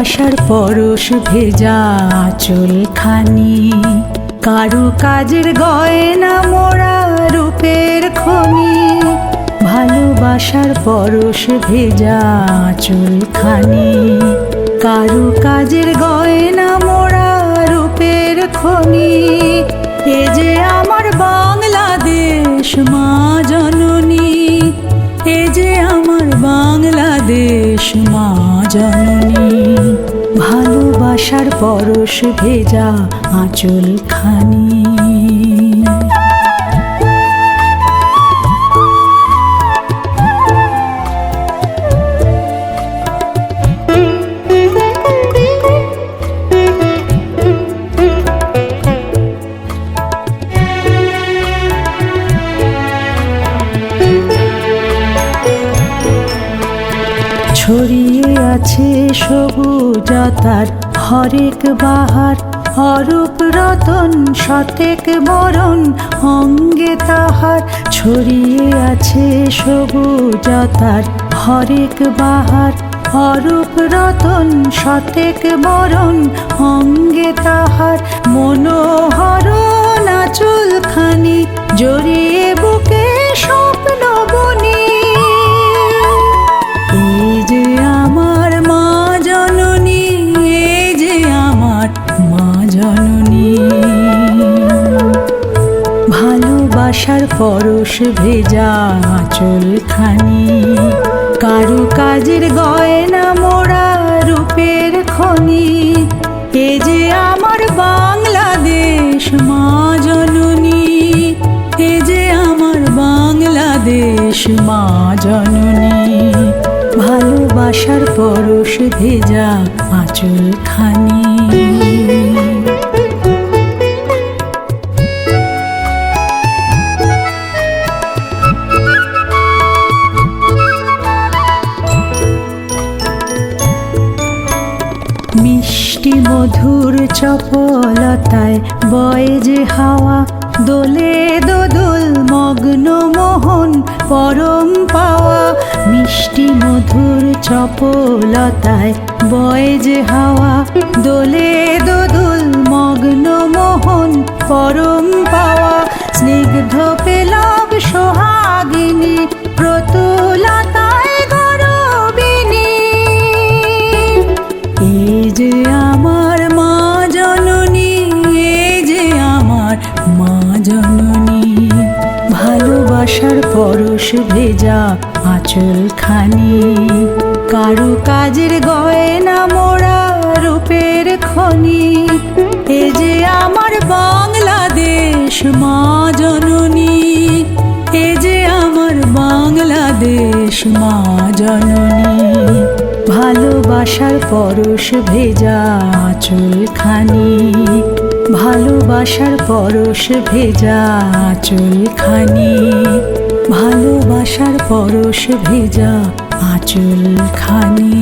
ভালোবাসার পরশ ভেজা আঁচলখানি, কারু কাজের গয়না মোড়া রূপের খনি। ভালোবাসার পরশ ভেজা আঁচলখানি, কারু কাজের গয়না মোড়া রূপের খনি। এ যে আমার বাংলাদেশ মা জননী, এ যে আমার বাংলাদেশ মা জননী। ভালোবাসার পরশ ভেজা আঁচলখানি। ছড়িয়ে আছে সবুজতার হরেক বাহার, অরূপ রতন শতেক বরণ অঙ্গে তাহার। ছড়িয়ে আছে সবুজতার হরেক বাহার, অরূপ রতন শতেক বরণ অঙ্গে তাহার। মনোহর আঁচলখানি জড়িয়ে বুকে স্বপ্ন বনি। এই যে আমার মা জননী, এই যে আমার মা জননী। ভালোবাসার পরশ ভেজা আঁচলখানি, কারু কাজের গয়না মোড়া রূপের খনি। এ যে আমার বাংলাদেশ মা জননী, এ যে আমার বাংলাদেশ মা জননী। ভালোবাসার পরশ ভেজা আঁচলখানি। মিষ্টি মধুর চপলতায় বয় যে হাওয়া, দোলে দোদুল মগ্ন মোহন পরম পাওয়া। মিষ্টি মধুর চপলতায় বয় যে হাওয়া, দোলে দোদুল মগ্ন মোহন পরম পাওয়া। স্নিগ্ধ পেলব সোহাগিনী প্রতুলতায় গরবিনী। এই যে আমার মা জননী, এই যে আমার মা জননী। ভালোবাসার পরশ ভেজা আঁচলখানি, কারু কাজের গয়না মোড়া রূপের খনি। এ যে আমার বাংলাদেশ মা জননী, এ যে আমার বাংলাদেশ মা জননী। ভালোবাসার পরশ ভেজা আঁচলখানি, ভালোবাসার পরশ ভেজা আঁচলখানি। ভালোবাসার পরশ ভেজা আঁচলখানি।